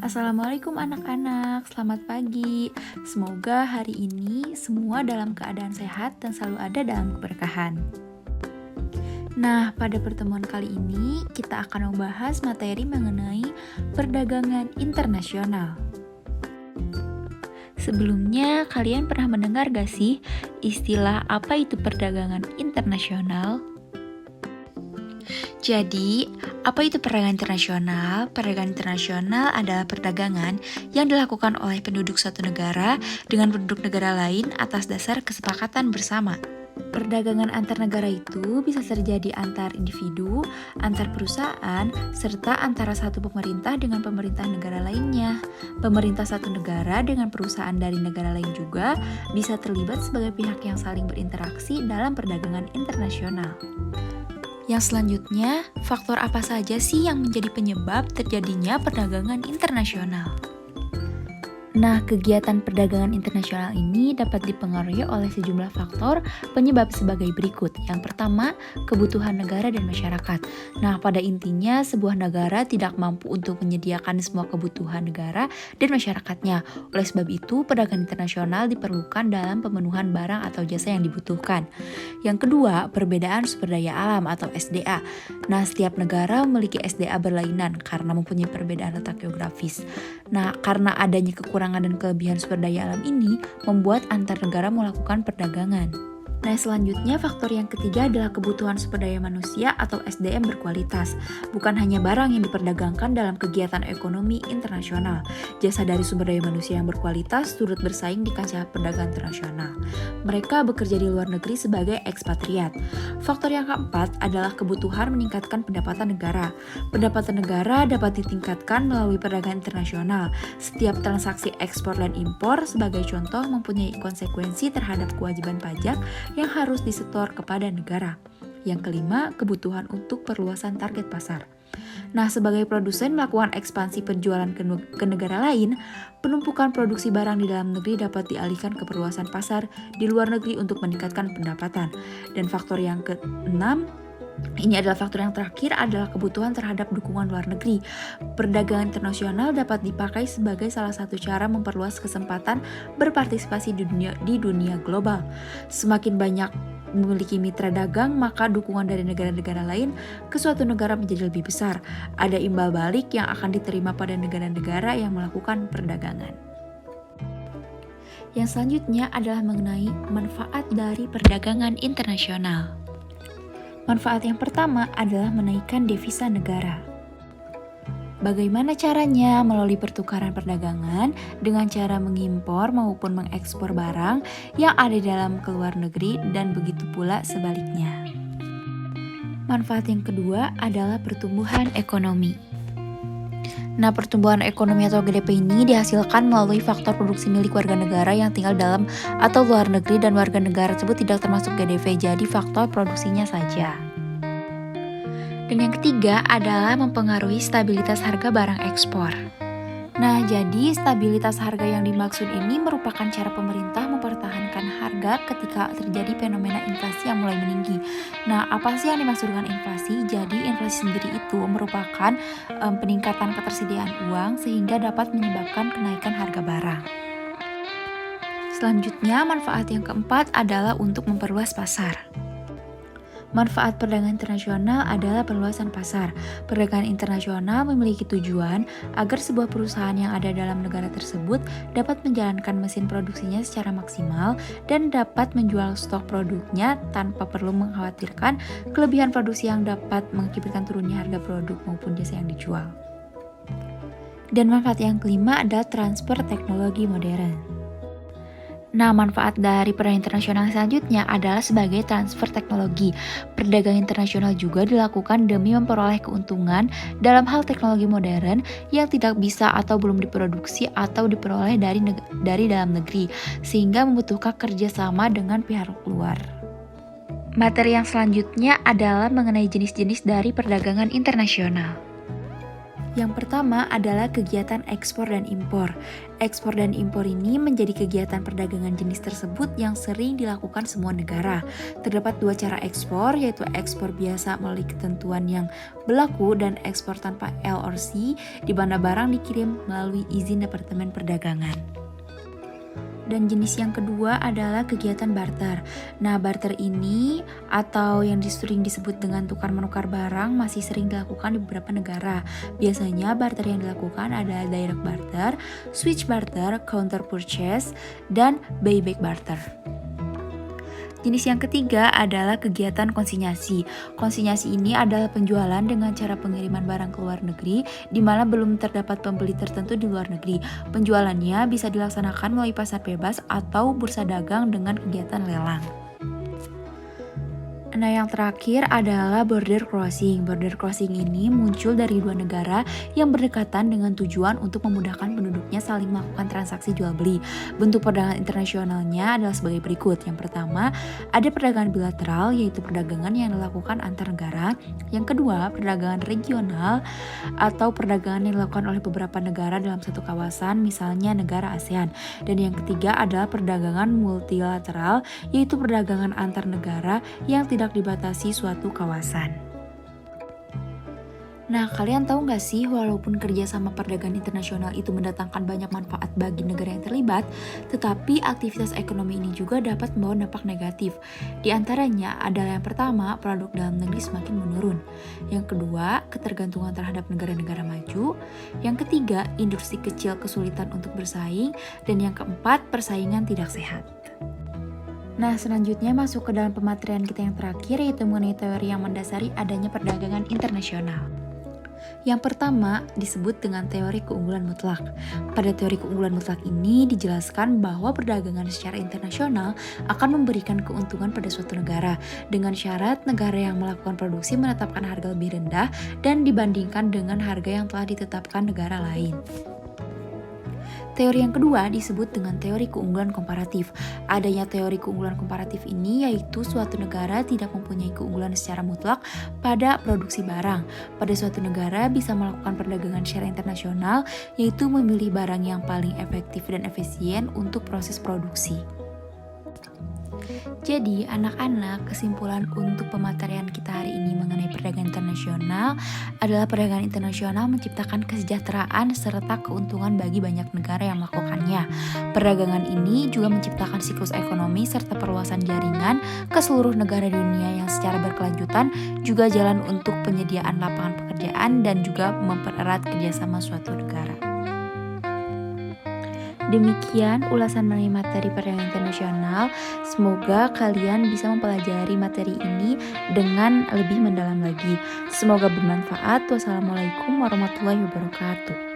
Assalamualaikum anak-anak, selamat pagi. Semoga hari ini semua dalam keadaan sehat dan selalu ada dalam keberkahan. Nah, pada pertemuan kali ini kita akan membahas materi mengenai perdagangan internasional. Sebelumnya, kalian pernah mendengar gak sih istilah apa itu perdagangan internasional? Jadi, apa itu perdagangan internasional? Perdagangan internasional adalah perdagangan yang dilakukan oleh penduduk suatu negara dengan penduduk negara lain atas dasar kesepakatan bersama. Perdagangan antar negara itu bisa terjadi antar individu, antar perusahaan, serta antara satu pemerintah dengan pemerintah negara lainnya. Pemerintah satu negara dengan perusahaan dari negara lain juga bisa terlibat sebagai pihak yang saling berinteraksi dalam perdagangan internasional. Yang selanjutnya, faktor apa saja sih yang menjadi penyebab terjadinya perdagangan internasional? Nah, kegiatan perdagangan internasional ini dapat dipengaruhi oleh sejumlah faktor penyebab sebagai berikut. Yang pertama, kebutuhan negara dan masyarakat. Nah, pada intinya sebuah negara tidak mampu untuk menyediakan semua kebutuhan negara dan masyarakatnya. Oleh sebab itu, perdagangan internasional diperlukan dalam pemenuhan barang atau jasa yang dibutuhkan. Yang kedua, perbedaan sumber daya alam atau SDA. Nah, setiap negara memiliki SDA berlainan karena mempunyai perbedaan letak geografis. Nah, karena adanya kekurangan dan kelebihan sumber daya alam ini membuat antar negara melakukan perdagangan. Nah, selanjutnya faktor yang ketiga adalah kebutuhan sumber daya manusia atau SDM berkualitas. Bukan hanya barang yang diperdagangkan dalam kegiatan ekonomi internasional. Jasa dari sumber daya manusia yang berkualitas turut bersaing di kancah perdagangan internasional. Mereka bekerja di luar negeri sebagai ekspatriat. Faktor yang keempat adalah kebutuhan meningkatkan pendapatan negara. Pendapatan negara dapat ditingkatkan melalui perdagangan internasional. Setiap transaksi ekspor dan impor sebagai contoh mempunyai konsekuensi terhadap kewajiban pajak yang harus disetor kepada negara. Yang kelima, kebutuhan untuk perluasan target pasar. Nah, sebagai produsen melakukan ekspansi penjualan ke negara lain, penumpukan produksi barang di dalam negeri dapat dialihkan ke perluasan pasar di luar negeri untuk meningkatkan pendapatan. Dan faktor yang keenam, ini adalah faktor yang terakhir adalah kebutuhan terhadap dukungan luar negeri. Perdagangan internasional dapat dipakai sebagai salah satu cara memperluas kesempatan berpartisipasi di dunia global. Semakin banyak memiliki mitra dagang, maka dukungan dari negara-negara lain ke suatu negara menjadi lebih besar. Ada imbal balik yang akan diterima pada negara-negara yang melakukan perdagangan. Yang selanjutnya adalah mengenai manfaat dari perdagangan internasional. Manfaat yang pertama adalah menaikkan devisa negara. Bagaimana caranya? Melalui pertukaran perdagangan dengan cara mengimpor maupun mengekspor barang yang ada dalam ke luar negeri dan begitu pula sebaliknya. Manfaat yang kedua adalah pertumbuhan ekonomi. Nah, pertumbuhan ekonomi atau GDP ini dihasilkan melalui faktor produksi milik warga negara yang tinggal dalam atau luar negeri dan warga negara tersebut tidak termasuk GDP, jadi faktor produksinya saja. Dan yang ketiga adalah mempengaruhi stabilitas harga barang ekspor. Nah, jadi stabilitas harga yang dimaksud ini merupakan cara pemerintah mempertahankan harga ketika terjadi fenomena inflasi yang mulai meninggi. Nah, apa sih yang dimaksud dengan inflasi? Jadi, inflasi sendiri itu merupakan peningkatan ketersediaan uang sehingga dapat menyebabkan kenaikan harga barang. Selanjutnya, manfaat yang keempat adalah untuk memperluas pasar. Manfaat perdagangan internasional adalah perluasan pasar. Perdagangan internasional memiliki tujuan agar sebuah perusahaan yang ada dalam negara tersebut dapat menjalankan mesin produksinya secara maksimal dan dapat menjual stok produknya tanpa perlu mengkhawatirkan kelebihan produksi yang dapat mengakibatkan turunnya harga produk maupun jasa yang dijual. Dan manfaat yang kelima adalah transfer teknologi modern. Nah, manfaat dari perdagangan internasional selanjutnya adalah sebagai transfer teknologi. Perdagangan internasional juga dilakukan demi memperoleh keuntungan dalam hal teknologi modern yang tidak bisa atau belum diproduksi atau diperoleh dari dalam negeri, sehingga membutuhkan kerjasama dengan pihak luar. Materi yang selanjutnya adalah mengenai jenis-jenis dari perdagangan internasional. Yang pertama adalah kegiatan ekspor dan impor. Ekspor dan impor ini menjadi kegiatan perdagangan jenis tersebut yang sering dilakukan semua negara. Terdapat dua cara ekspor, yaitu ekspor biasa melalui ketentuan yang berlaku dan ekspor tanpa LRC, di mana barang dikirim melalui izin Departemen Perdagangan. Dan jenis yang kedua adalah kegiatan barter. Nah, barter ini atau yang sering disebut dengan tukar-menukar barang masih sering dilakukan di beberapa negara. Biasanya barter yang dilakukan adalah direct barter, switch barter, counter purchase, dan buyback barter. Jenis yang ketiga adalah kegiatan konsinyasi. Konsinyasi ini adalah penjualan dengan cara pengiriman barang ke luar negeri di mana belum terdapat pembeli tertentu di luar negeri. Penjualannya bisa dilaksanakan melalui pasar bebas atau bursa dagang dengan kegiatan lelang. Nah, yang terakhir adalah border crossing. Border crossing ini muncul dari dua negara yang berdekatan dengan tujuan untuk memudahkan penduduknya saling melakukan transaksi jual beli. Bentuk perdagangan internasionalnya adalah sebagai berikut. Yang pertama, ada perdagangan bilateral, yaitu perdagangan yang dilakukan antar negara. Yang kedua, perdagangan regional atau perdagangan yang dilakukan oleh beberapa negara dalam satu kawasan, misalnya negara ASEAN. Dan yang ketiga adalah perdagangan multilateral, yaitu perdagangan antar negara yang tidak dibatasi suatu kawasan. Nah, kalian tahu nggak sih, walaupun kerjasama perdagangan internasional itu mendatangkan banyak manfaat bagi negara yang terlibat, tetapi aktivitas ekonomi ini juga dapat membawa dampak negatif. Di antaranya adalah yang pertama, produk dalam negeri semakin menurun. Yang kedua, ketergantungan terhadap negara-negara maju. Yang ketiga, industri kecil kesulitan untuk bersaing. Dan yang keempat, persaingan tidak sehat. Nah, selanjutnya masuk ke dalam pematerian kita yang terakhir, yaitu mengenai teori yang mendasari adanya perdagangan internasional. Yang pertama disebut dengan teori keunggulan mutlak. Pada teori keunggulan mutlak ini dijelaskan bahwa perdagangan secara internasional akan memberikan keuntungan pada suatu negara dengan syarat negara yang melakukan produksi menetapkan harga lebih rendah dan dibandingkan dengan harga yang telah ditetapkan negara lain. Teori yang kedua disebut dengan teori keunggulan komparatif. Adanya teori keunggulan komparatif ini yaitu suatu negara tidak mempunyai keunggulan secara mutlak pada produksi barang. Pada suatu negara bisa melakukan perdagangan secara internasional, yaitu memilih barang yang paling efektif dan efisien untuk proses produksi. Jadi, anak-anak, kesimpulan untuk pematerian kita hari ini mengenai perdagangan internasional adalah perdagangan internasional menciptakan kesejahteraan serta keuntungan bagi banyak negara yang melakukannya. Perdagangan ini juga menciptakan siklus ekonomi serta perluasan jaringan ke seluruh negara dunia yang secara berkelanjutan, juga jalan untuk penyediaan lapangan pekerjaan dan juga mempererat kerjasama suatu negara. Demikian ulasan mengenai materi perdagangan internasional. Semoga kalian bisa mempelajari materi ini dengan lebih mendalam lagi. Semoga bermanfaat. Wassalamualaikum warahmatullahi wabarakatuh.